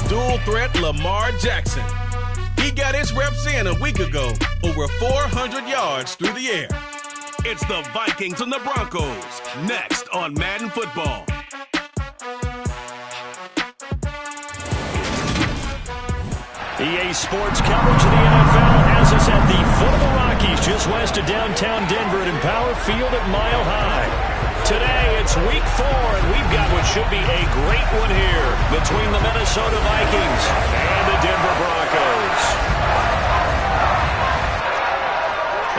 dual threat Lamar Jackson. He got his reps in a week ago, over 400 yards through the air. It's the Vikings and the Broncos, next on Madden Football. EA Sports coverage of the NFL has us at the foot of the Rockies, just west of downtown Denver at Empower Field at Mile High. Today, it's Week 4, and we've got what should be a great one here between the Minnesota Vikings and the Denver Broncos.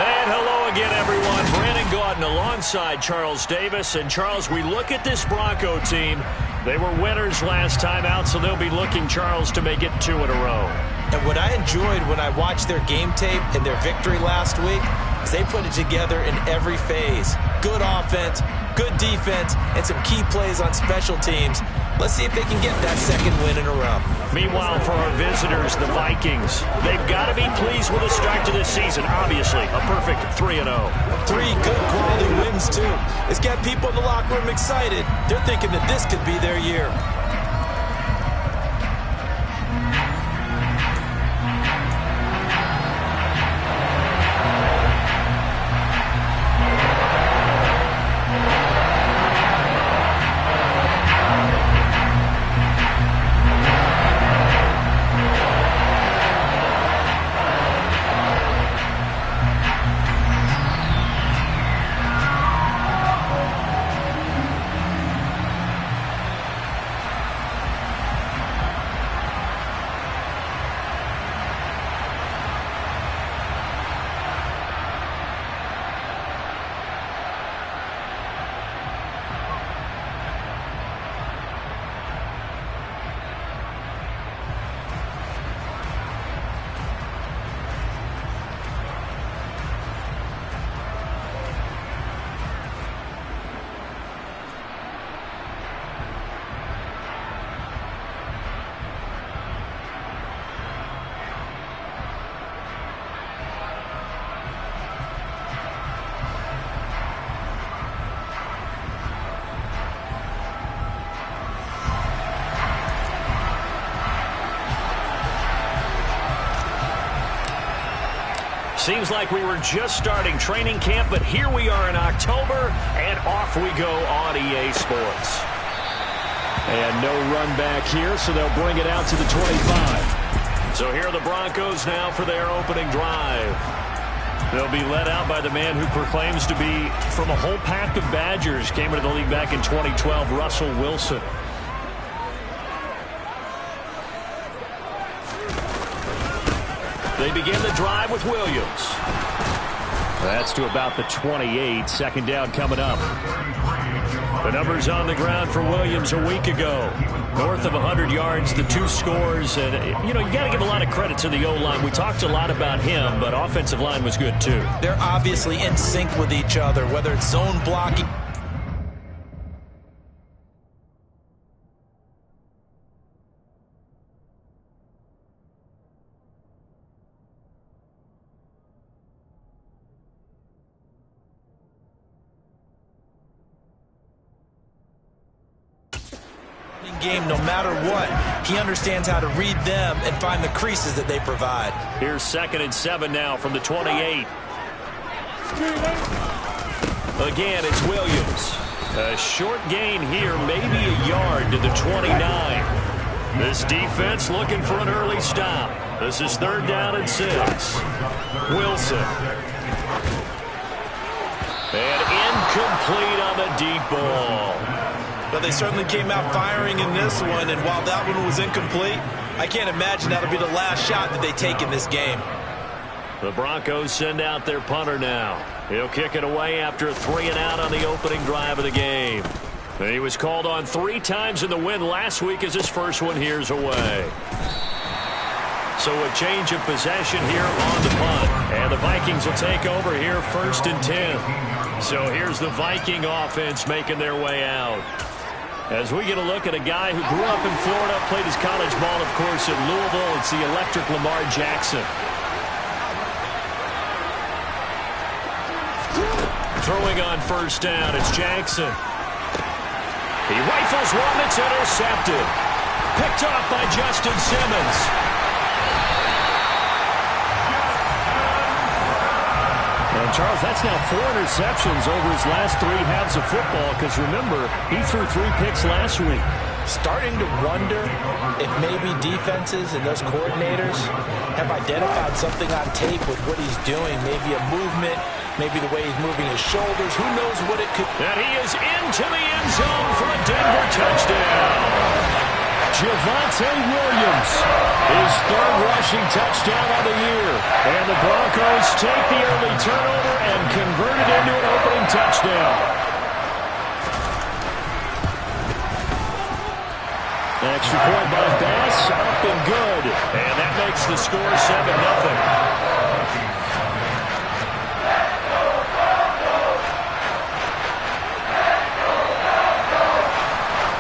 And hello again, everyone. Brandon Gaudin alongside Charles Davis. And, Charles, we look at this Bronco team. They were winners last time out, so they'll be looking, Charles, to make it 2 in a row. And what I enjoyed when I watched their game tape and their victory last week is they put it together in every phase. Good offense, good defense, and some key plays on special teams. Let's see if they can get that second win in a row. Meanwhile, for our visitors, the Vikings, they've got to be pleased with the start to this season. Obviously, a perfect 3-0. 3 good quality wins, too. It's got people in the locker room excited. They're thinking that this could be their year. Seems like we were just starting training camp, but here we are in October, and off we go on EA Sports. And no run back here, so they'll bring it out to the 25. So here are the Broncos now for their opening drive. They'll be led out by the man who proclaims to be from a whole pack of Badgers. Came into the league back in 2012, Russell Wilson. They begin the drive with Williams. That's to about the 28. Second down coming up. The numbers on the ground for Williams a week ago. North of 100 yards, the 2 scores. And, you know, you got to give a lot of credit to the O-line. We talked a lot about him, but offensive line was good, too. They're obviously in sync with each other, whether it's zone blocking. Game, no matter what, he understands how to read them and find the creases that they provide. Here's 2nd and 7 now from the 28. Again, it's Williams. A short gain here, maybe a yard to the 29. This defense looking for an early stop. This is 3rd down and 6. Wilson. And incomplete on the deep ball. But they certainly came out firing in this one, and while that one was incomplete, I can't imagine that'll be the last shot that they take in this game. The Broncos send out their punter now. He'll kick it away after a 3-and-out on the opening drive of the game. And he was called on 3 times in the win last week as his first one here's away. So a change of possession here on the punt. And the Vikings will take over here 1st and 10. So here's the Viking offense making their way out. As we get a look at a guy who grew up in Florida, played his college ball, of course, at Louisville. It's the electric Lamar Jackson. Throwing on 1st down, it's Jackson. He rifles one, it's intercepted. picked off by Justin Simmons. And, Charles, that's now 4 interceptions over his last 3 halves of football because, remember, he threw 3 picks last week. Starting to wonder if maybe defenses and those coordinators have identified something on tape with what he's doing, maybe a movement, maybe the way he's moving his shoulders. Who knows what it could... And he is into the end zone for a Denver touchdown. Javonte Williams, his 3rd rushing touchdown of the year. And the Broncos take the early turnover and convert it into an opening touchdown. Extra point by Bass, up and good. And that makes the score 7-0.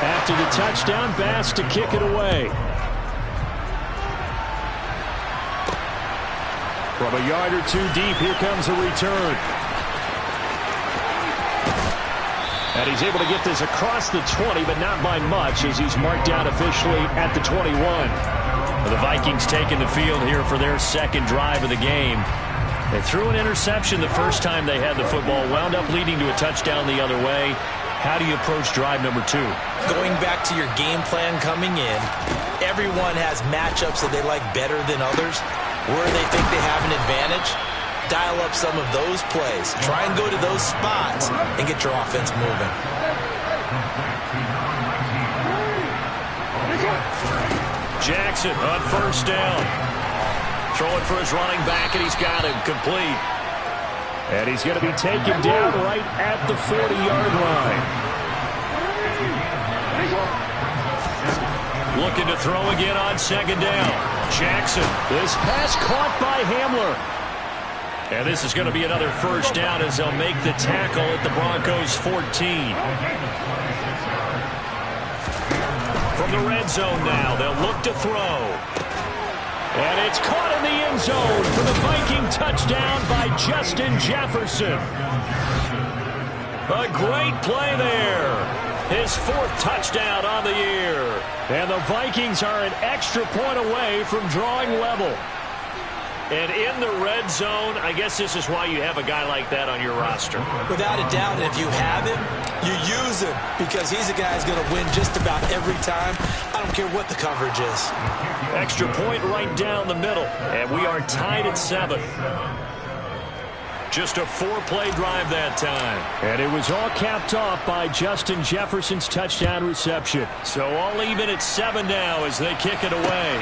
After the touchdown, Bass to kick it away. From a yard or 2 deep, here comes a return. And he's able to get this across the 20, but not by much, as he's marked down officially at the 21. The Vikings taking the field here for their 2nd drive of the game. They threw an interception the first time they had the football, wound up leading to a touchdown the other way. How do you approach drive number 2? Going back to your game plan coming in, everyone has matchups that they like better than others, where they think they have an advantage. Dial up some of those plays. Try and go to those spots and get your offense moving. Jackson on 1st down. Throwing for his running back, and he's got him complete. And he's going to be taken down right at the 40-yard line. Looking to throw again on 2nd down. Jackson. This pass caught by Hamler. And this is going to be another 1st down as they'll make the tackle at the Broncos 14. From the red zone now, they'll look to throw. And it's caught in the end zone for the Viking touchdown by Justin Jefferson. A great play there. His 4th touchdown on the year. And the Vikings are an extra point away from drawing level. And in the red zone, I guess this is why you have a guy like that on your roster. Without a doubt, and if you have him, you use him because he's a guy who's going to win just about every time. I don't care what the coverage is. Extra point right down the middle, and we are tied at 7. Just a 4-play drive that time. And it was all capped off by Justin Jefferson's touchdown reception. So all even at 7 now as they kick it away.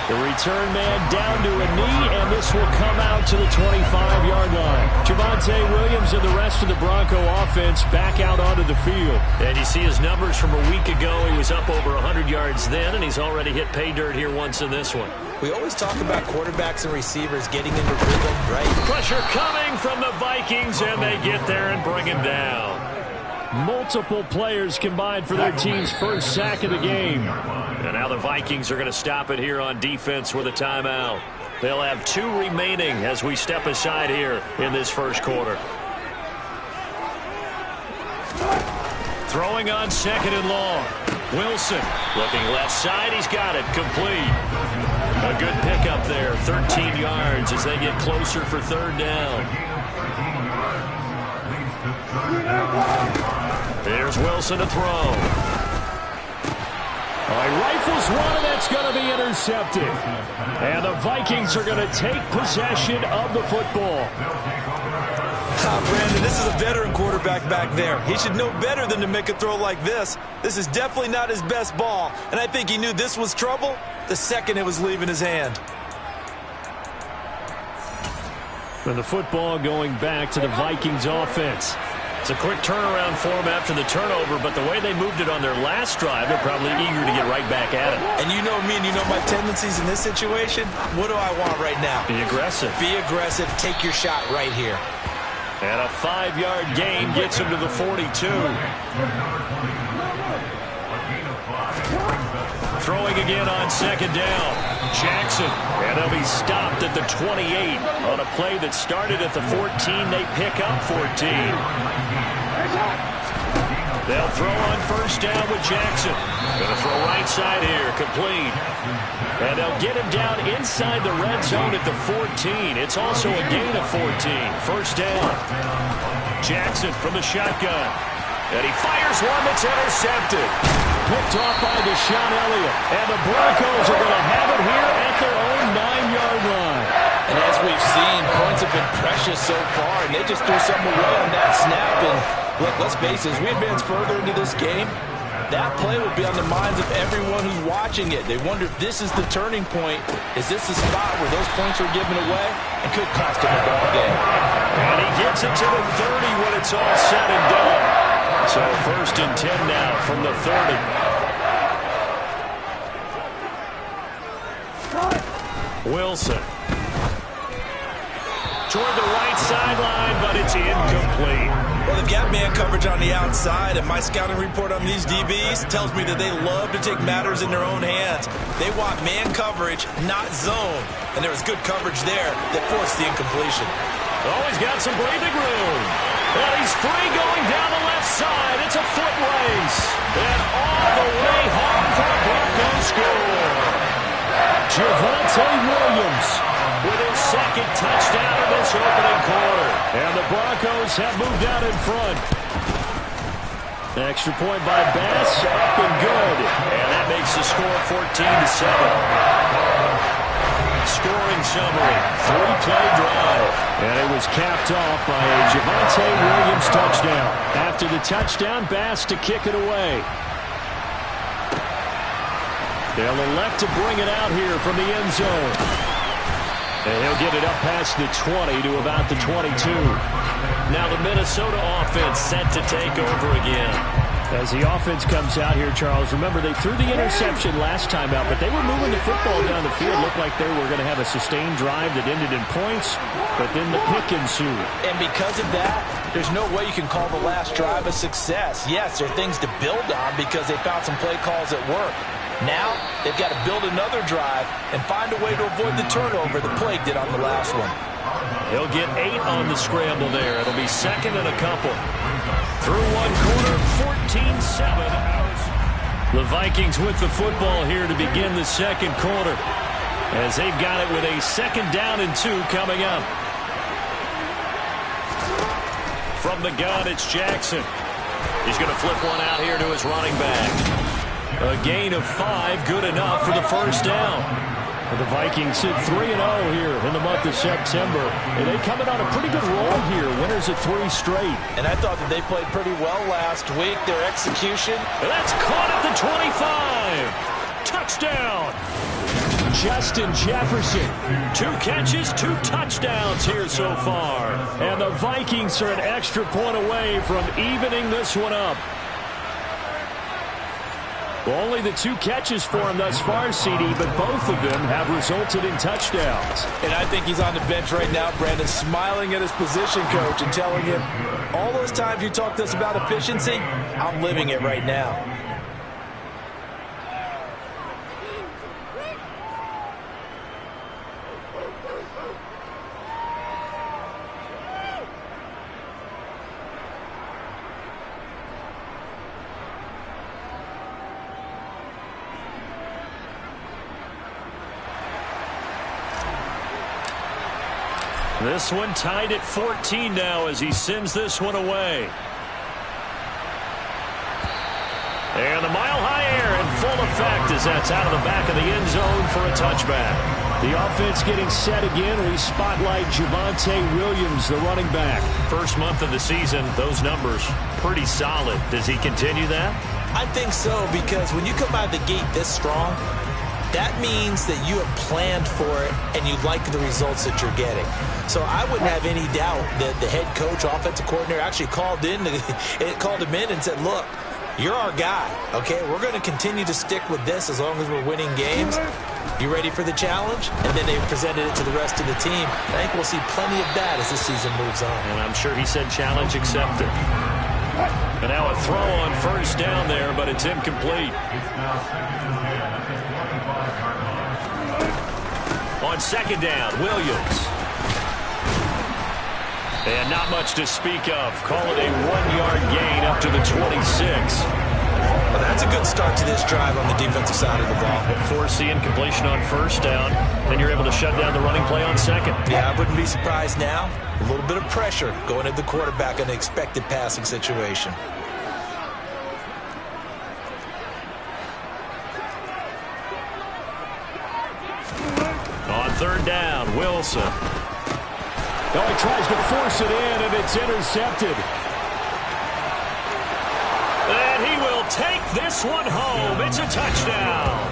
The return man down to a knee, and this will come out to the 25-yard line. Javonte Williams and the rest of the Bronco offense back out onto the field. And you see his numbers from a week ago. He was up over 100 yards then, and he's already hit pay dirt here once in this one. We always talk about quarterbacks and receivers getting into rhythm, right? Pressure coming from the Vikings, and they get there and bring him down. Multiple players combined for their team's 1st sack of the game. And now the Vikings are going to stop it here on defense with a timeout. They'll have 2 remaining as we step aside here in this 1st quarter. Throwing on 2nd and long. Wilson looking left side. He's got it complete. A good pickup there. 13 yards as they get closer for 3rd down. Here's Wilson to throw. He rifles one, and that's going to be intercepted. And the Vikings are going to take possession of the football. Brandon, this is a veteran quarterback back there. He should know better than to make a throw like this. This is definitely not his best ball, and I think he knew this was trouble the second it was leaving his hand. And the football going back to the Vikings offense. It's a quick turnaround for them after the turnover, but the way they moved it on their last drive, they're probably eager to get right back at it. And you know me and you know my tendencies in this situation. What do I want right now? Be aggressive. Be aggressive. Take your shot right here. And a 5-yard gain gets him to the 42. Throwing again on 2nd down. Jackson. And they'll be stopped at the 28 on a play that started at the 14. They pick up 14. They'll throw on 1st down with Jackson. Going to throw right side here, complete. And they'll get him down inside the red zone at the 14. It's also a gain of 14. First down. Jackson from the shotgun. And he fires one that's intercepted. Picked off by Deshaun Elliott. And the Broncos are going to have it here at their own 9-yard line. And as we've seen, points have been precious so far, and they just threw something away on that snap. And look, let's face it, as we advance further into this game, that play will be on the minds of everyone who's watching it. They wonder if this is the turning point. Is this the spot where those points are given away? It could cost him a ball game. And he gets it to the 30 when it's all said and done. So first and 10 now from the 30. Wilson. Toward the right sideline, but it's incomplete. Well, they've got man coverage on the outside, and my scouting report on these DBs tells me that they love to take matters in their own hands. They want man coverage, not zone. And there was good coverage there that forced the incompletion. Oh, he's got some breathing room. And he's free going down the left side. It's a foot race. And all the way home for the Broncos score. Javonte Williams with his second touchdown in this opening quarter. And the Broncos have moved out in front. Extra point by Bass, up and good. And that makes the score 14-7. Scoring summary, 3-play drive. And it was capped off by a Javonte Williams touchdown. After the touchdown, Bass to kick it away. They'll elect to bring it out here from the end zone. And he'll get it up past the 20 to about the 22. Now the Minnesota offense set to take over again. As the offense comes out here, Charles, remember they threw the interception last time out, but they were moving the football down the field. Looked like they were going to have a sustained drive that ended in points, but then the pick ensued. And because of that, there's no way you can call the last drive a success. Yes, there are things to build on because they found some play calls at work. Now, they've got to build another drive and find a way to avoid the turnover the plague did on the last one. He'll get 8 on the scramble there. It'll be second and a couple. Through one quarter, 14-7. The Vikings with the football here to begin the second quarter, as they've got it with a second down and 2 coming up. From the gun, it's Jackson. He's going to flip one out here to his running back. A gain of 5, good enough for the first down. The Vikings sit 3-0 here in the month of September. And they come in on a pretty good roll here. Winners of 3 straight. And I thought that they played pretty well last week. Their execution. And that's caught at the 25. Touchdown. Justin Jefferson. 2 catches, 2 touchdowns here so far. And the Vikings are an extra point away from evening this one up. Well, only the 2 catches for him thus far, CD, but both of them have resulted in touchdowns. And I think he's on the bench right now, Brandon, smiling at his position coach and telling him, all those times you talked to us about efficiency, I'm living it right now. This one tied at 14 now as he sends this one away. And the mile-high air in full effect as that's out of the back of the end zone for a touchback. The offense getting set again. We spotlight Javonte Williams, the running back. First month of the season, those numbers pretty solid. Does he continue that? I think so, because when you come out of the gate this strong, that means that you have planned for it and you like the results that you're getting. So I wouldn't have any doubt that the head coach, offensive coordinator, actually called him in and said, look, you're our guy, okay? We're going to continue to stick with this as long as we're winning games. You ready for the challenge? And then they presented it to the rest of the team. I think we'll see plenty of that as the season moves on. And I'm sure he said challenge accepted. And now a throw on first down there, but it's incomplete. On second down, Williams. And not much to speak of. Call it a 1-yard gain up to the 26. Well, that's a good start to this drive on the defensive side of the ball. Forcing completion on first down, then you're able to shut down the running play on second. Yeah, I wouldn't be surprised now. A little bit of pressure going at the quarterback in an expected passing situation. On third down, Wilson. Oh, he tries to force it in, and it's intercepted. And he will take this one home. It's a touchdown.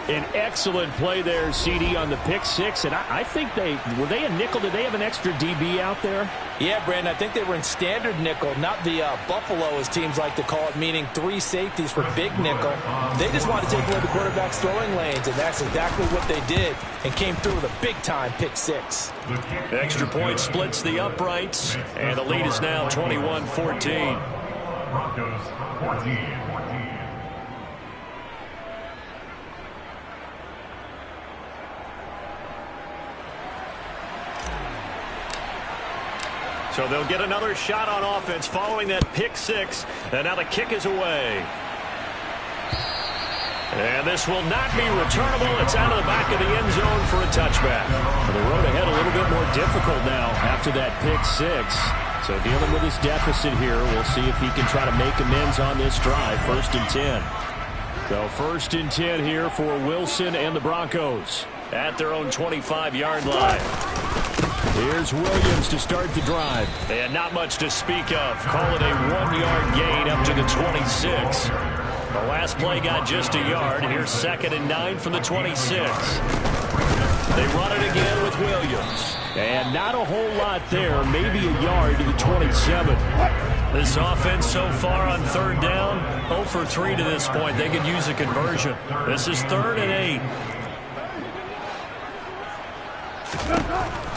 An excellent play there, CD, on the pick six. And I think were they a nickel? Did they have an extra DB out there? Yeah, Brandon, I think they were in standard nickel, not the Buffalo, as teams like to call it, meaning 3 safeties for big nickel. They just wanted to take away the quarterback's throwing lanes, and that's exactly what they did, and came through with a big-time pick six. The extra point splits the uprights, and the lead is now 21-14. Broncos 14. So they'll get another shot on offense following that pick six. And now the kick is away. And this will not be returnable. It's out of the back of the end zone for a touchback. The road ahead a little bit more difficult now after that pick six. So dealing with his deficit here. We'll see if he can try to make amends on this drive. 1st and 10. So 1st and 10 here for Wilson and the Broncos at their own 25-yard line. Here's Williams to start the drive. And not much to speak of. Call it a 1-yard gain up to the 26. The last play got just a yard. Here's 2nd and 9 from the 26. They run it again with Williams. And not a whole lot there. Maybe a yard to the 27. This offense so far on 3rd down, 0 for 3 to this point. They could use a conversion. This is 3rd and 8.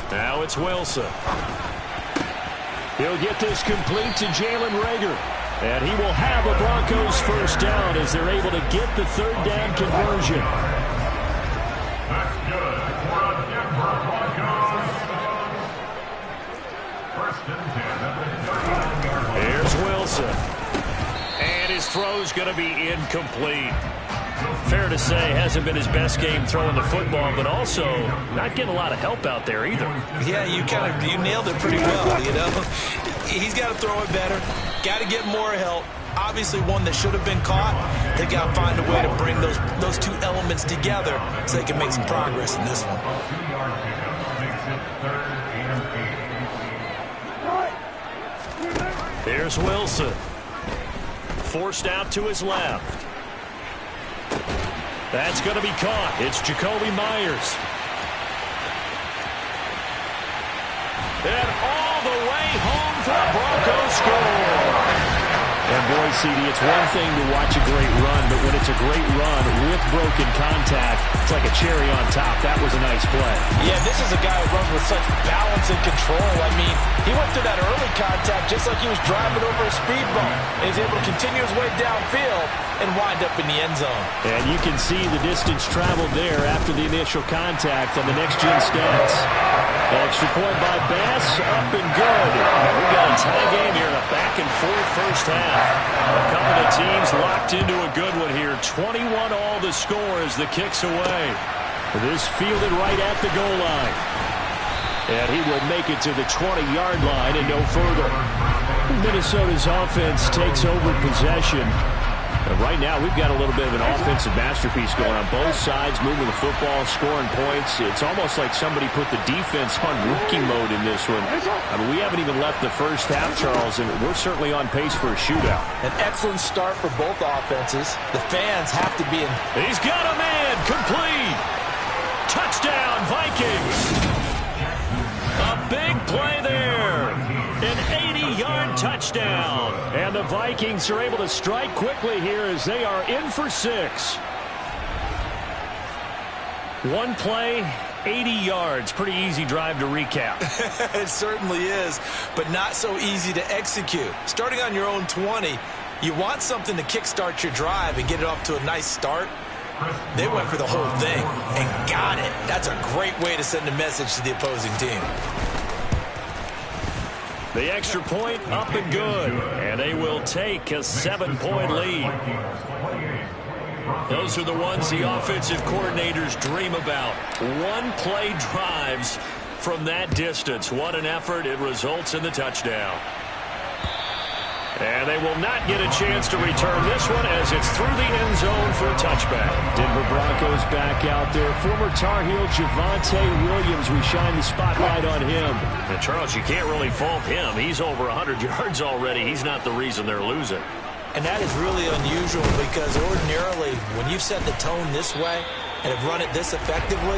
Now it's Wilson. He'll get this complete to Jalen Reagor. And he will have a Broncos 1st down as they're able to get the 3rd down conversion. That's good for the Denver Broncos. 1st and 10 at the 39-yard line. Here's Wilson. And his throw's going to be incomplete. Fair to say, hasn't been his best game throwing the football, but also not getting a lot of help out there either. Yeah, you nailed it pretty well, you know. He's got to throw it better, got to get more help. Obviously one that should have been caught. They got to find a way to bring those 2 elements together so they can make some progress in this one. Here's Wilson. Forced out to his left. That's going to be caught. It's Jacoby Myers. And all the way home for a Broncos score. And boy, CD, it's one thing to watch a great run, but when it's a great run with broken contact, it's like a cherry on top. That was a nice play. Yeah, this is a guy who runs with such balance and control. I mean, he went through that early contact just like he was driving over a speed bump. And he's able to continue his way downfield and wind up in the end zone. And you can see the distance traveled there after the initial contact on the next-gen stats. Extra point by Bass, up and good. We got a tie game here in a back-and-forth first half. A couple of teams locked into a good one here. 21 all the score as the kick's away. This fielded right at the goal line. And he will make it to the 20-yard line and no further. Minnesota's offense takes over possession. And right now, we've got a little bit of an offensive masterpiece going on both sides, moving the football, scoring points. It's almost like somebody put the defense on rookie mode in this one. I mean, we haven't even left the first half, Charles, and we're certainly on pace for a shootout. An excellent start for both offenses. The fans have to be in. He's got a man, complete. Touchdown, Vikings. A big play there. An 80-yard touchdown. And the Vikings are able to strike quickly here as they are in for 6. One play, 80 yards. Pretty easy drive to recap. It certainly is, but not so easy to execute. Starting on your own 20, you want something to kickstart your drive and get it off to a nice start. They went for the whole thing and got it. That's a great way to send a message to the opposing team. The extra point up and good. And they will take a 7-point lead. Those are the ones the offensive coordinators dream about. One-play drives from that distance. What an effort. It results in the touchdown. And they will not get a chance to return this one as it's through the end zone for a touchback. Denver Broncos back out there. Former Tar Heel Javonte Williams, we shine the spotlight on him. And Charles, you can't really fault him. He's over 100 yards already. He's not the reason they're losing. And that is really unusual because ordinarily when you've set the tone this way and have run it this effectively,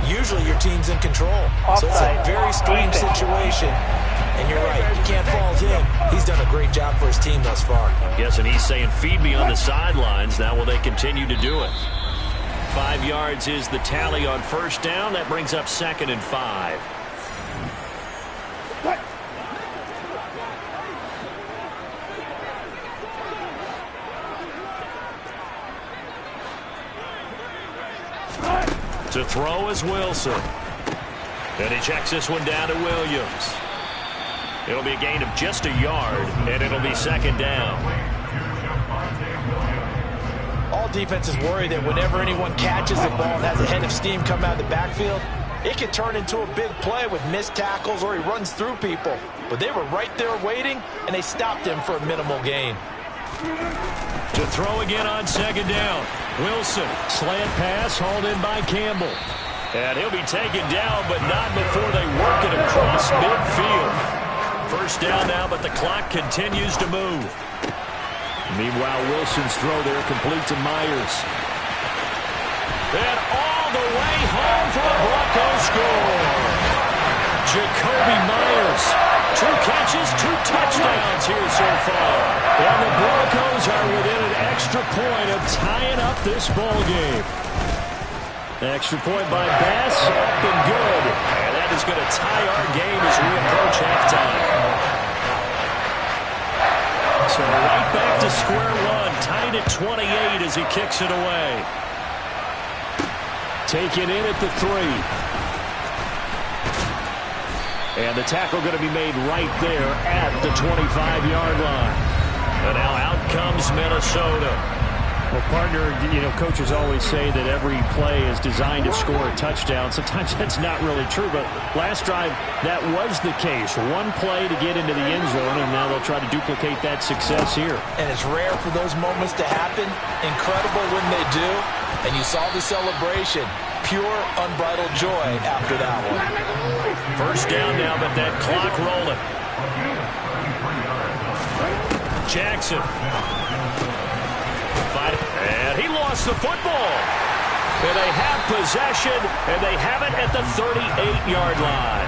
usually your team's in control. So it's a very strange situation. And you're right, you can't fault him. He's done a great job for his team thus far. I'm guessing he's saying, feed me on the sidelines. Now will they continue to do it? 5 yards is the tally on first down. That brings up 2nd and 5. To throw is Wilson. And he checks this one down to Williams. It'll be a gain of just a yard, and it'll be 2nd down. All defenses worry that whenever anyone catches the ball and has a head of steam come out of the backfield, it can turn into a big play with missed tackles or he runs through people. But they were right there waiting, and they stopped him for a minimal gain. To throw again on 2nd down. Wilson, Slant pass hauled in by Campbell. and he'll be taken down, but not before they work it across midfield. First down now, but the clock continues to move. Meanwhile, Wilson's throw there complete to Myers. And all the way home for a Broncos score. Jacoby Myers, 2 catches, 2 touchdowns here so far. And the Broncos are within an extra point of tying up this ball game. Extra point by Bass, up and good. And that is going to tie our game as we approach halftime. So right back to square one, tied at 28 as he kicks it away. Taken in at the 3. And the tackle going to be made right there at the 25-yard line. And now out comes Minnesota. Well, partner, coaches always say that every play is designed to score a touchdown. Sometimes that's not really true, but last drive, that was the case. One play to get into the end zone, and now they'll try to duplicate that success here. And it's rare for those moments to happen. Incredible when they do. And you saw the celebration. Pure, unbridled joy after that one. First down now, but that clock rolling. Jackson. And he lost the football. And they have possession, and they have it at the 38-yard line.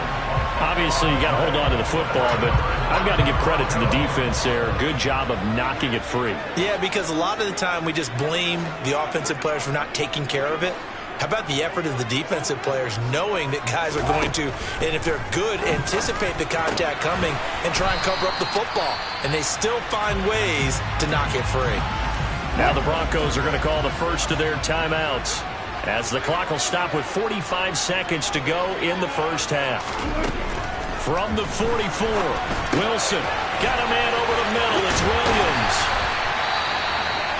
Obviously, you got to hold on to the football, but I've got to give credit to the defense there. Good job of knocking it free. Yeah, because a lot of the time we just blame the offensive players for not taking care of it. How about the effort of the defensive players knowing that guys are going to, and if they're good, anticipate the contact coming and try and cover up the football. And they still find ways to knock it free. Now the Broncos are going to call the first of their timeouts as the clock will stop with 45 seconds to go in the first half. From the 44, Wilson got a man over the middle. It's Williams.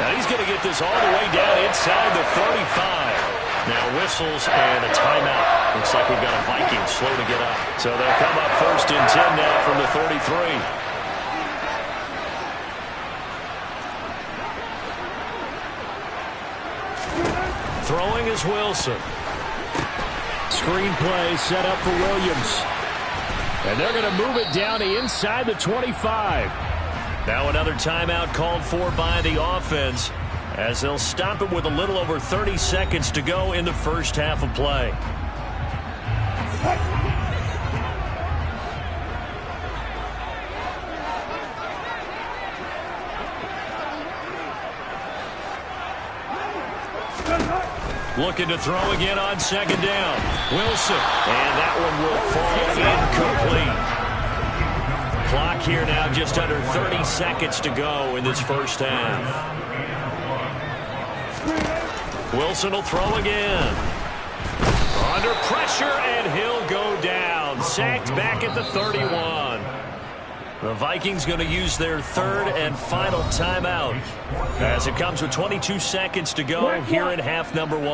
Now he's going to get this all the way down inside the 35. Now whistles and a timeout. Looks like we've got a Viking slow to get up. So they'll come up 1st and 10 now from the 33. Throwing is Wilson. Screen play set up for Williams. And they're going to move it down to inside the 25. Now another timeout called for by the offense as they'll stop it with a little over 30 seconds to go in the first half of play. Looking to throw again on 2nd down. Wilson. And that one will fall incomplete. Clock here now just under 30 seconds to go in this first half. Wilson will throw again. Under pressure, and he'll go down. Sacked back at the 31. The Vikings going to use their third and final timeout as it comes with 22 seconds to go here in half number 1.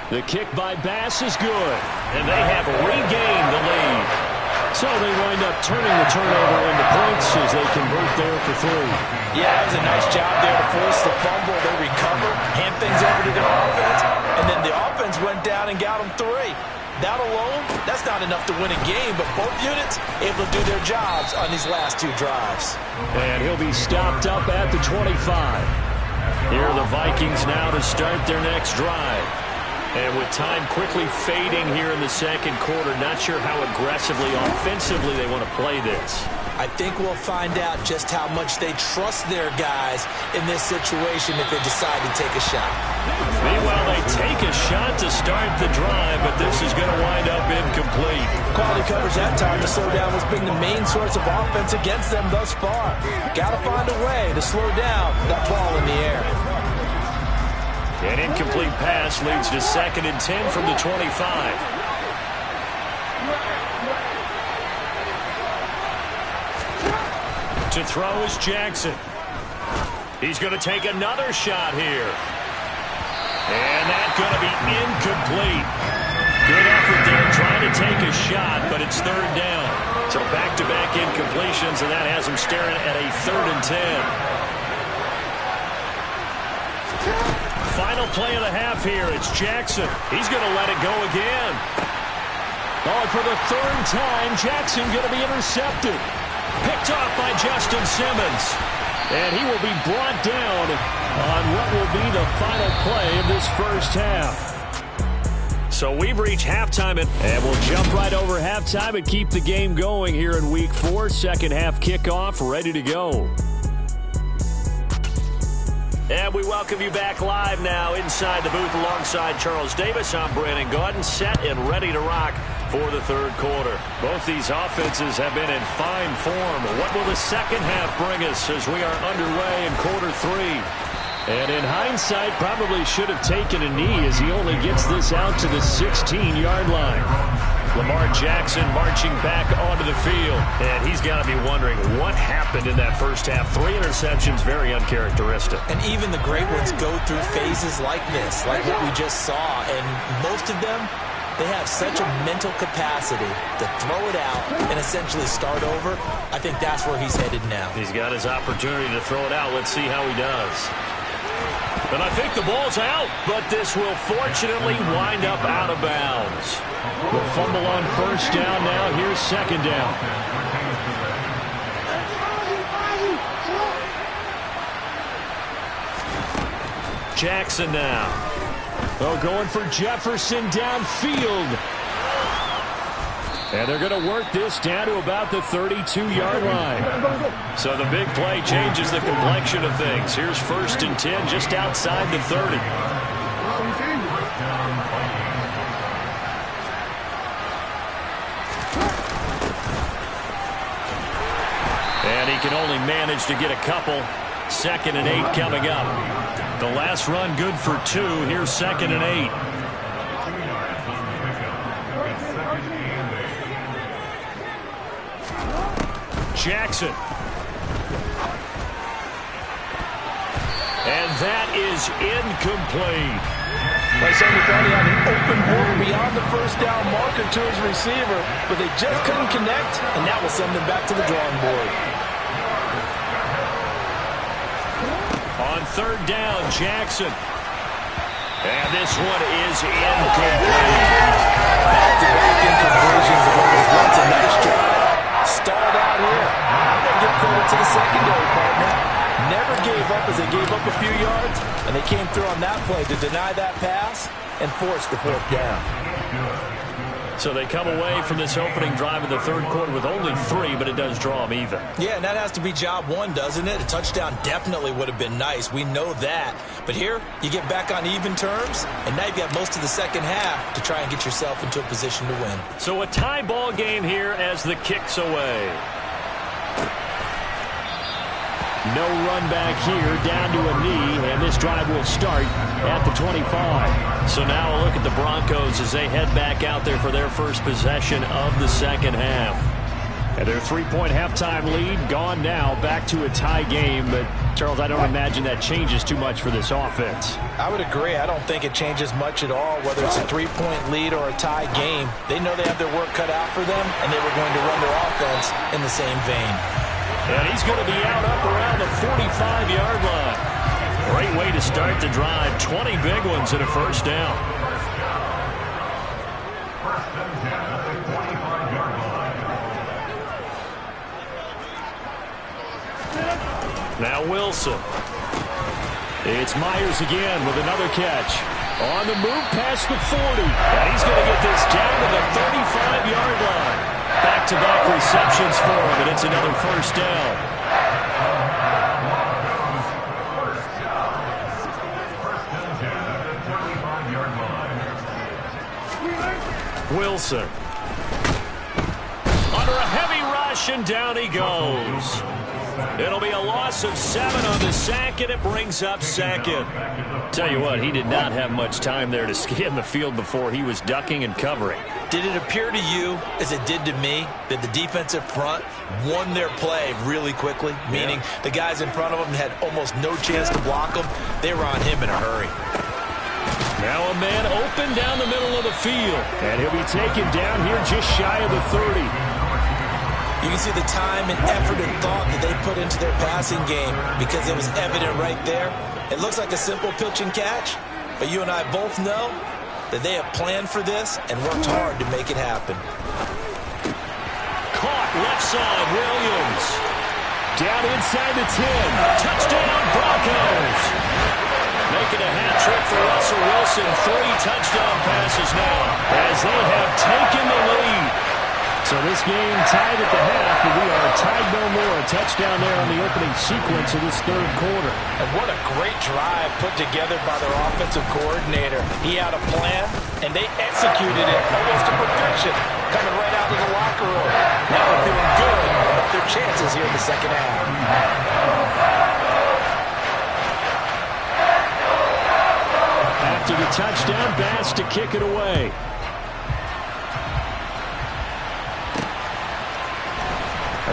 The kick by Bass is good, and they have regained the lead. So they wind up turning the turnover into points as they convert there for 3. Yeah, that was a nice job there to force the fumble. They recover, hand things over to their offense, and then the offense went down and got them 3. That alone, that's not enough to win a game, but both units able to do their jobs on these last 2 drives. And he'll be stopped up at the 25. Here are the Vikings now to start their next drive. And with time quickly fading here in the second quarter, not sure how aggressively, offensively they want to play this. I think we'll find out just how much they trust their guys in this situation if they decide to take a shot. Meanwhile, they take a shot to start the drive, but this is going to wind up incomplete. Quality coverage that time to slow down what's been the main source of offense against them thus far. Got to find a way to slow down that ball in the air. An incomplete pass leads to 2nd and 10 from the 25. To throw is Jackson. He's going to take another shot here. And that's going to be incomplete. Good effort there trying to take a shot, but it's 3rd down. So back-to-back incompletions, and that has him staring at a 3rd and 10. Final play of the half here. It's Jackson. He's going to let it go again. Oh, and for the 3rd time, Jackson going to be intercepted. Picked off by Justin Simmons. And he will be brought down on what will be the final play of this first half. So we've reached halftime, and we'll jump right over halftime and keep the game going here in Week 4. Second half kickoff ready to go. And we welcome you back live now inside the booth alongside Charles Davis. I'm Brandon Gaudin, set and ready to rock for the 3rd quarter. Both these offenses have been in fine form. What will the second half bring us as we are underway in quarter 3? And in hindsight, probably should have taken a knee as he only gets this out to the 16-yard line. Lamar Jackson marching back onto the field. And he's got to be wondering what happened in that first half. 3 interceptions, very uncharacteristic. And even the great ones go through phases like this, like what we just saw. And most of them, they have such a mental capacity to throw it out and essentially start over. I think that's where he's headed now. He's got his opportunity to throw it out. Let's see how he does. And I think the ball's out, but this will fortunately wind up out of bounds. The fumble on 1st down now. Here's 2nd down. Jackson now. Oh, going for Jefferson downfield. And they're going to work this down to about the 32-yard line. So the big play changes the complexion of things. Here's 1st and 10 just outside the 30. And he can only manage to get a couple. 2nd and 8 coming up. The last run good for 2. Here's 2nd and 8. Jackson. And that is incomplete. Like somebody thought he had an open board beyond the 1st down marker to his receiver, but they just couldn't connect, and that will send them back to the drawing board. On 3rd down, Jackson. And this one is incomplete. Back-to-back incompletions of what was once a nice drive. Stalled out here. I'm going to give credit to the secondary partner. Never gave up as they gave up a few yards, and they came through on that play to deny that pass and force the 4th down. So they come away from this opening drive in the 3rd quarter with only 3, but it does draw them even. Yeah, and that has to be job 1, doesn't it? A touchdown definitely would have been nice. We know that. But here, you get back on even terms, and now you've got most of the second half to try and get yourself into a position to win. So a tie ball game here as the kick's away. No run back here, down to a knee, and this drive will start at the 25. So now a look at the Broncos as they head back out there for their first possession of the second half. And their 3-point halftime lead gone now, back to a tie game. But, Charles, I don't imagine that changes too much for this offense. I would agree. I don't think it changes much at all, whether it's a 3-point lead or a tie game. They know they have their work cut out for them, and they were going to run their offense in the same vein. And he's going to be out up around the 45-yard line. Great way to start the drive. 20 big ones and a first down. First and 10 at the 45-yard line. Now Wilson. It's Myers again with another catch. On the move past the 40. And he's going to get this down to the 35-yard line. Back-to-back receptions for him, and it's another first down. First and 10 at the 35-yard line. Wilson. Under a heavy rush, and down he goes. It'll be a loss of 7 on the sack, and it brings up second. Tell you what, he did not have much time there to scan the field before he was ducking and covering. Did it appear to you, as it did to me, that the defensive front won their play really quickly? Meaning the guys in front of them had almost no chance to block them. They were on him in a hurry. Now a man open down the middle of the field. And he'll be taken down here just shy of the 30. You can see the time and effort and thought that they put into their passing game because it was evident right there. It looks like a simple pitch and catch, but you and I both know that they have planned for this and worked hard to make it happen. Caught left side, Williams. Down inside the 10. Touchdown, Broncos. Making a hat trick for Russell Wilson. 3 touchdown passes now as they have taken the lead. So this game tied at the half, but we are tied no more. A touchdown there on the opening sequence of this third quarter. And what a great drive put together by their offensive coordinator. He had a plan, and they executed it almost to perfection, coming right out of the locker room. Now they're feeling good about their chances here in the second half. After the touchdown, Bass to kick it away.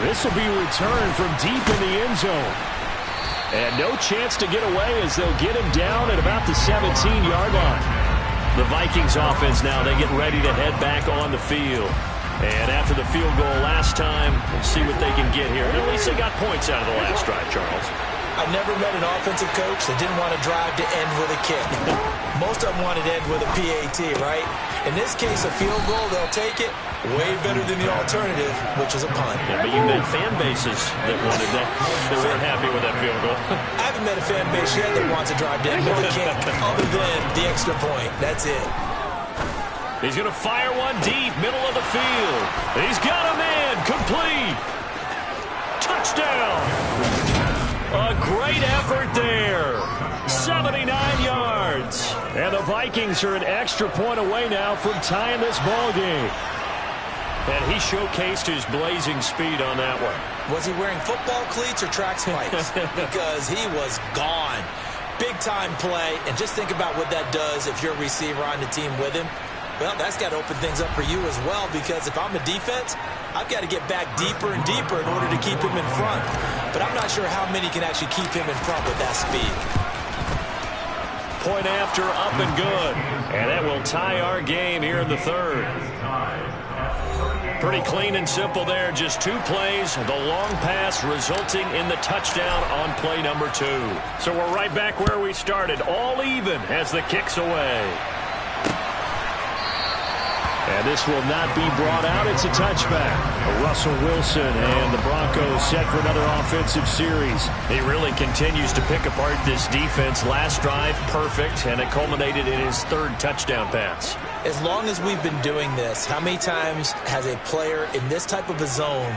This will be returned from deep in the end zone. And no chance to get away as they'll get him down at about the 17-yard line. The Vikings offense now, they get ready to head back on the field. And after the field goal last time, we'll see what they can get here. At least they got points out of the last drive, Charles. I never met an offensive coach that didn't want to drive to end with a kick. Most of them wanted to end with a PAT, right? In this case, a field goal, they'll take it. Way better than the alternative, which is a punt. Yeah, but you met fan bases that wanted that. They weren't happy with that field goal. I haven't met a fan base yet that wants to drive to end with a kick other than the extra point. That's it. He's going to fire one deep, middle of the field. He's got a man, complete. Touchdown. A great effort there. 79 yards. And the Vikings are an extra point away now from tying this ball game. And he showcased his blazing speed on that one. Was he wearing football cleats or track spikes? Because he was gone. Big-time play. And just think about what that does if you're a receiver on the team with him. Well, that's got to open things up for you as well, because if I'm a defense, I've got to get back deeper and deeper in order to keep him in front. But I'm not sure how many can actually keep him in front with that speed. Point after, up and good. And that will tie our game here in the third. Pretty clean and simple there. Just 2 plays. The long pass resulting in the touchdown on play number 2. So we're right back where we started. All even as the kick's away. And this will not be brought out. It's a touchback. Russell Wilson and the Broncos set for another offensive series. He really continues to pick apart this defense. Last drive, perfect, and it culminated in his 3rd touchdown pass. As long as we've been doing this, how many times has a player in this type of a zone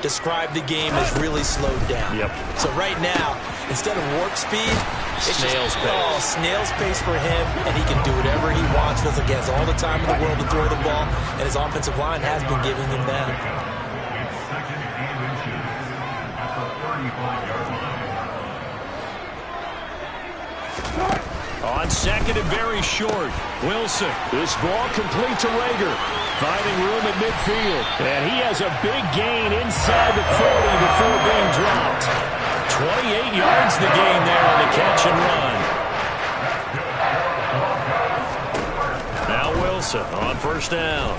described the game as really slowed down? Yep. So right now, instead of warp speed, it's snail's pace. Oh, snail's pace for him, and he can do whatever he wants. Feels like he has all the time in the world to throw the ball, and his offensive line has been giving him that. It's 2nd and inches at the 35-yard line. On second and very short. Wilson. This ball complete to Rager. Finding room at midfield. And he has a big gain inside the 40 before being dropped. 28 yards the gain there on the catch and run. Now Wilson on first down.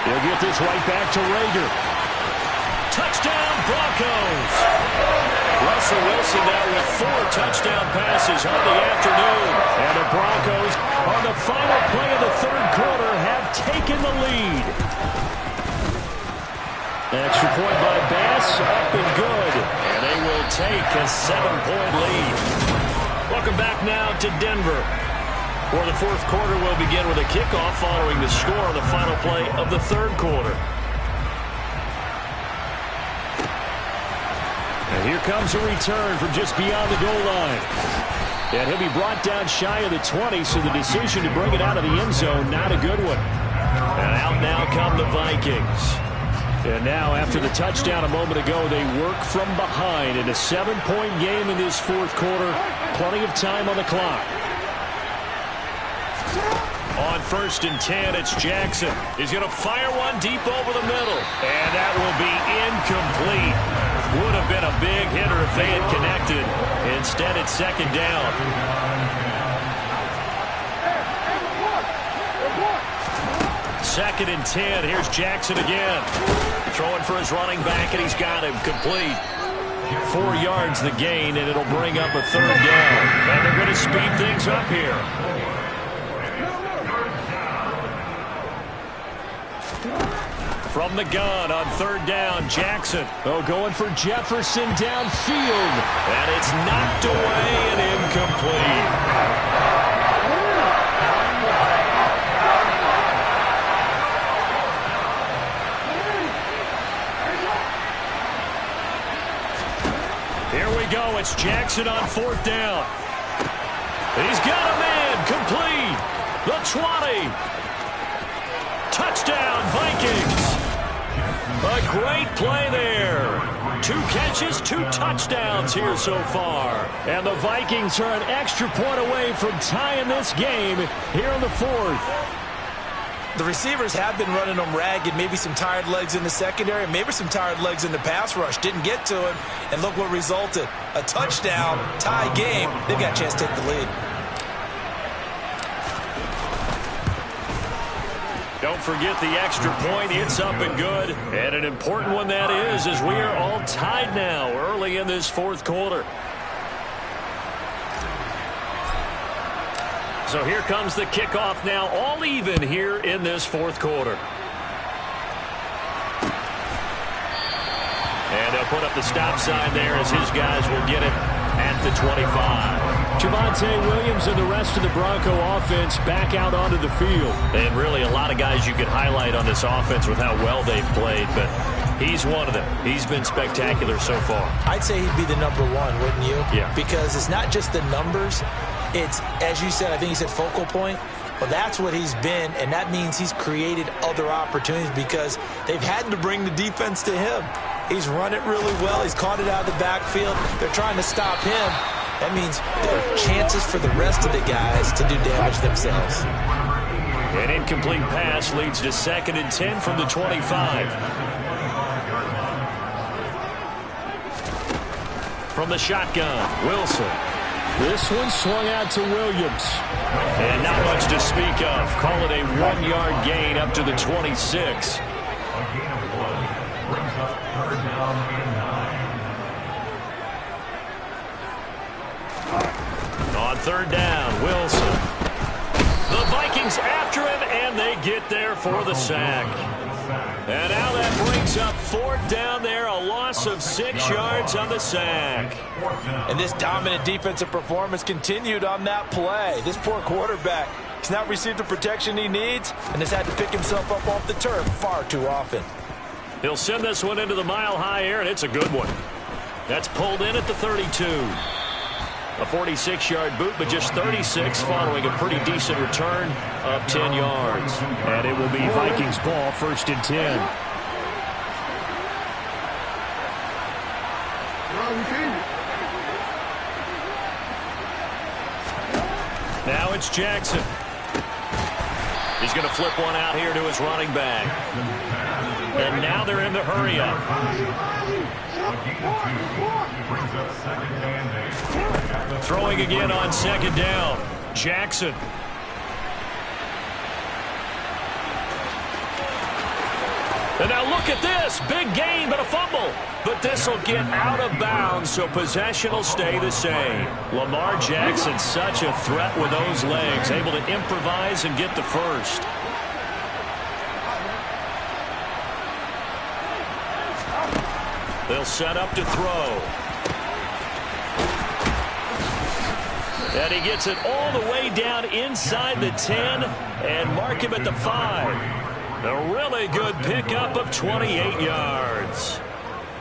He'll get this right back to Rager. Touchdown Broncos. Russell Wilson now with 4 touchdown passes on the afternoon. And the Broncos, on the final play of the third quarter, have taken the lead. Extra point by Bass, up and good. And they will take a 7-point lead. Welcome back now to Denver, where the fourth quarter will begin with a kickoff following the score on the final play of the third quarter. And here comes a return from just beyond the goal line. And he'll be brought down shy of the 20, so the decision to bring it out of the end zone, not a good one. And out now come the Vikings. And now, after the touchdown a moment ago, they work from behind in a 7-point game in this fourth quarter. Plenty of time on the clock. On first and 10, it's Jackson. He's going to fire one deep over the middle. And that will be incomplete. Would have been a big hitter if they had connected. Instead, it's second down. Second and 10. Here's Jackson again. Throwing for his running back, and he's got him complete. 4 yards the gain, and it'll bring up a third down. And they're going to speed things up here. From the gun on third down, Jackson. Oh, going for Jefferson downfield. And it's knocked away and incomplete. Here we go. It's Jackson on fourth down. He's got a man complete. The 20. Touchdown, Vikings. A great play there. 2 catches, 2 touchdowns here so far. And the Vikings are an extra point away from tying this game here in the fourth. The receivers have been running them ragged. Maybe some tired legs in the secondary, maybe some tired legs in the pass rush. Didn't get to him, and look what resulted. A touchdown, tie game. They've got a chance to take the lead. Don't forget the extra point. It's up and good. And an important one that is, as we are all tied now early in this fourth quarter. So here comes the kickoff now, all even here in this fourth quarter. And they'll put up the stop sign there as his guys will get it at the 25. Javonte Williams and the rest of the Bronco offense back out onto the field. And really a lot of guys you could highlight on this offense with how well they've played, but he's one of them. He's been spectacular so far. I'd say he'd be the number one, wouldn't you? Yeah. Because it's not just the numbers. It's, as you said, I think you said focal point. Well, that's what he's been, and that means he's created other opportunities because they've had to bring the defense to him. He's run it really well. He's caught it out of the backfield. They're trying to stop him. That means there are chances for the rest of the guys to do damage themselves. An incomplete pass leads to second and 10 from the 25. From the shotgun, Wilson. This one swung out to Williams. And not much to speak of. Call it a 1-yard gain up to the 26. On third down, Wilson. The Vikings after him, and they get there for the sack. And now that brings up fourth down there, a loss of 6 yards on the sack. And this dominant defensive performance continued on that play. This poor quarterback has not received the protection he needs and has had to pick himself up off the turf far too often. He'll send this one into the mile-high air, and it's a good one. That's pulled in at the 32. A 46-yard boot, but just 36 following a pretty decent return of 10 yards. And it will be Vikings ball, first and 10. Now it's Jackson. He's going to flip one out here to his running back. And now they're in the hurry up. Throwing again on second down. Jackson. And now look at this. Big gain, but a fumble. But this will get out of bounds, so possession will stay the same. Lamar Jackson, such a threat with those legs, able to improvise and get the first. They'll set up to throw. And he gets it all the way down inside the 10 and mark him at the 5. A really good pickup of 28 yards.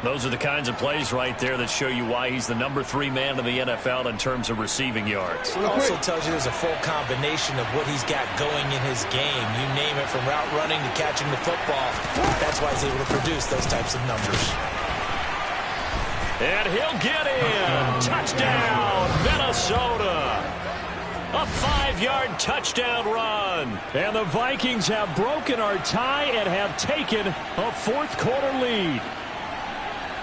Those are the kinds of plays right there that show you why he's the number 3 man in the NFL in terms of receiving yards. It also tells you there's a full combination of what he's got going in his game. You name it, from route running to catching the football. That's why he's able to produce those types of numbers. And he'll get in. Touchdown, Minnesota. A 5-yard touchdown run. And the Vikings have broken our tie and have taken a fourth-quarter lead.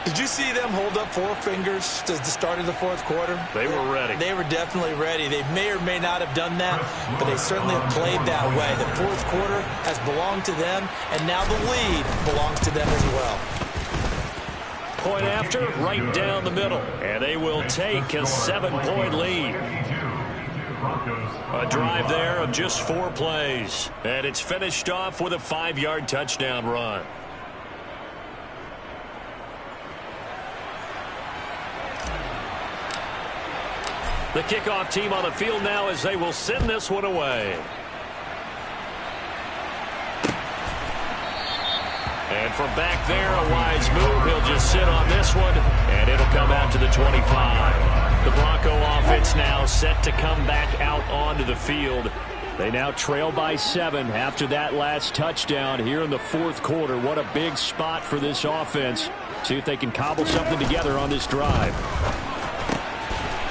Did you see them hold up 4 fingers to the start of the fourth quarter? They were ready. They were definitely ready. They may or may not have done that, but they certainly have played that way. The fourth quarter has belonged to them, and now the lead belongs to them as well. Point after, right down the middle. And they will take a 7-point lead. A drive there of just 4 plays. And it's finished off with a 5-yard touchdown run. The kickoff team on the field now as they will send this one away. And from back there, a wise move. He'll just sit on this one, and it'll come out to the 25. The Bronco offense now set to come back out onto the field. They now trail by 7 after that last touchdown here in the fourth quarter. What a big spot for this offense. See if they can cobble something together on this drive.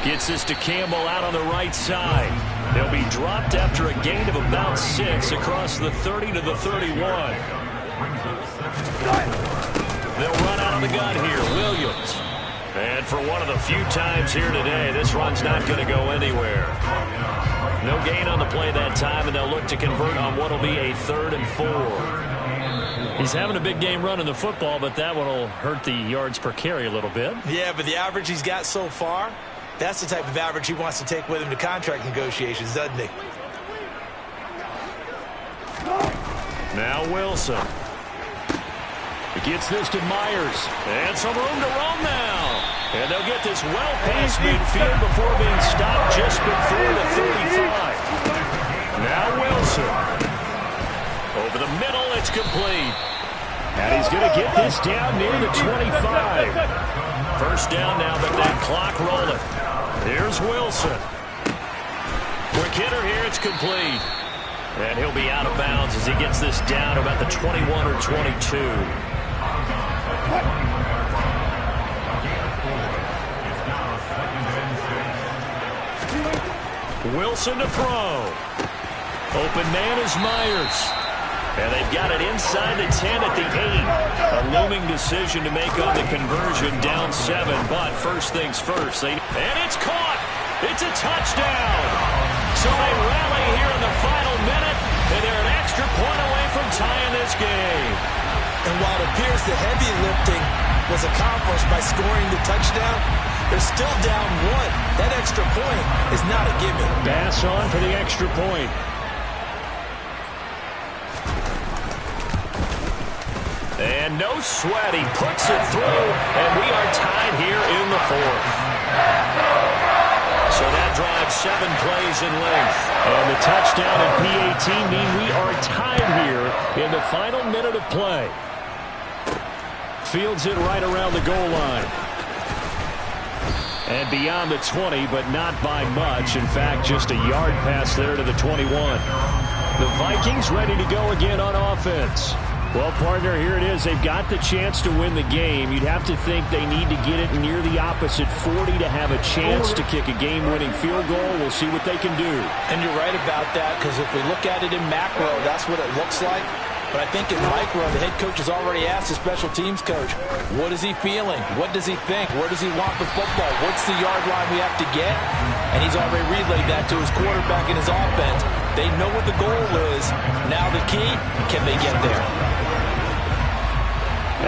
Gets this to Campbell out on the right side. They'll be dropped after a gain of about 6 across the 30 to the 31. They'll run out of the gun here. Williams. And for one of the few times here today, this run's not going to go anywhere. No gain on the play that time, and they'll look to convert on what will be a 3rd and 4. He's having a big game running the football, but that one will hurt the yards per carry a little bit. Yeah, but the average he's got so far, that's the type of average he wants to take with him to contract negotiations, doesn't he? Now Wilson. He gets this to Myers. And some room to roam now. And they'll get this well past midfield before being stopped just before the 35. Now Wilson. Over the middle, it's complete. And he's going to get this down near the 25. First down now, but that clock rolling. Here's Wilson. Quick hitter here, it's complete. And he'll be out of bounds as he gets this down to about the 21 or 22. Wilson to throw. Open man is Myers. And they've got it inside the 10 at the 8. A looming decision to make on the conversion, down 7. But first things first. And it's caught. It's a touchdown. So they rally here in the final minute, and they're an extra point away from tying this game. And while it appears the heavy lifting was accomplished by scoring the touchdown, they're still down 1. That extra point is not a gimme. Bass on for the extra point. And no sweat. He puts it through, and we are tied here in the 4th. So that drives 7 plays in length. And the touchdown and PAT mean we are tied here in the final minute of play. Fields it right around the goal line. And beyond the 20, but not by much. In fact, just a yard pass there to the 21. The Vikings ready to go again on offense. Well, partner, here it is. They've got the chance to win the game. You'd have to think they need to get it near the opposite 40 to have a chance to kick a game-winning field goal. We'll see what they can do. And you're right about that, because if we look at it in macro, that's what it looks like. But I think in micro, the head coach has already asked the special teams coach, what is he feeling? What does he think? Where does he want the football? What's the yard line we have to get? And he's already relayed that to his quarterback and his offense. They know what the goal is. Now the key, can they get there?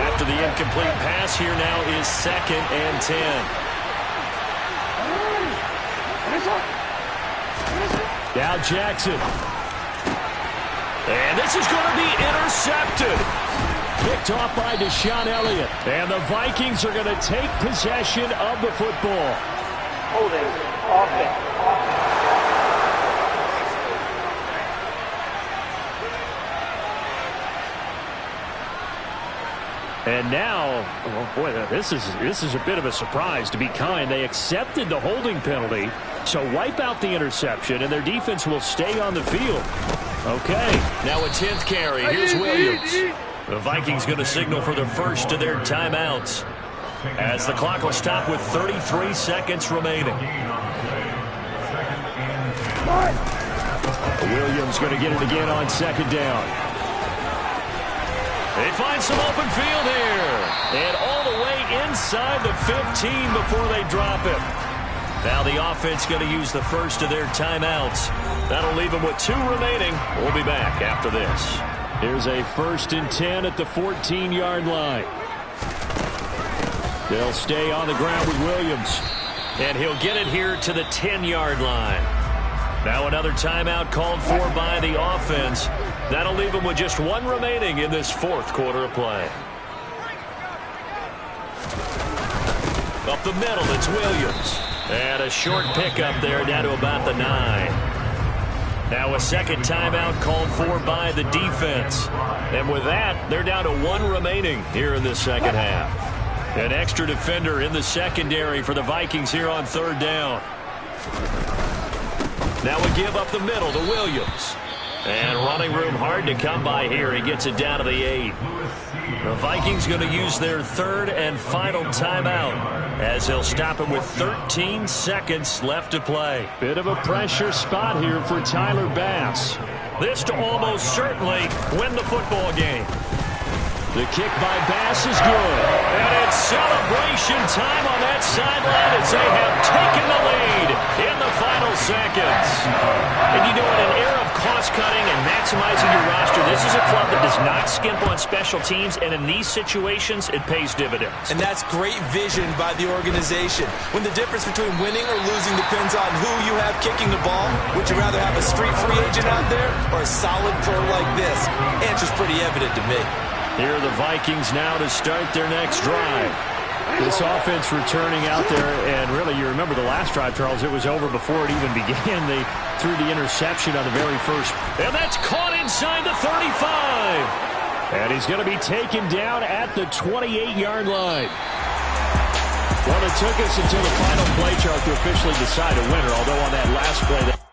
After the incomplete pass, here now is 2nd and 10. Now Jackson. And this is going to be intercepted. Picked off by Deshaun Elliott. And the Vikings are going to take possession of the football. Holding offense. And now, oh boy, this is a bit of a surprise, to be kind. They accepted the holding penalty, so wipe out the interception, and their defense will stay on the field. Okay. Now a 10th carry. Here's Williams. The Vikings going to signal for the first of their timeouts, as the clock will stop with 33 seconds remaining. Williams going to get it again on 2nd down. They find some open field here. And all the way inside the 15 before they drop it. Now the offense going to use the first of their timeouts. That'll leave them with 2 remaining. We'll be back after this. Here's a 1st and 10 at the 14-yard line. They'll stay on the ground with Williams. And he'll get it here to the 10-yard line. Now another timeout called for by the offense. That'll leave them with just 1 remaining in this 4th quarter of play. Up the middle, it's Williams. And a short pickup there down to about the 9. Now a 2nd timeout called for by the defense. And with that, they're down to 1 remaining here in the 2nd half. An extra defender in the secondary for the Vikings here on 3rd down. Now a give up the middle to Williams. And running room hard to come by here. He gets it down to the 8. The Vikings going to use their 3rd and final timeout, as they'll him with 13 seconds left to play. Bit of a pressure spot here for Tyler Bass. This to almost certainly win the football game. The kick by Bass is good. And it's celebration time on that sideline as they have taken the lead in the final seconds. And you know, in an era of cost-cutting and maximizing your roster, this is a club that does not skimp on special teams, and in these situations, it pays dividends. And that's great vision by the organization. When the difference between winning or losing depends on who you have kicking the ball, would you rather have a street free agent out there or a solid pro like this? Answer's pretty evident to me. Here are the Vikings now to start their next drive. This offense returning out there, and really, you remember the last drive, Charles, it was over before it even began. They threw the interception on the very first. And that's caught inside the 35. And he's going to be taken down at the 28-yard line. Well, it took us until the final play chart to officially decide a winner, although on that last play...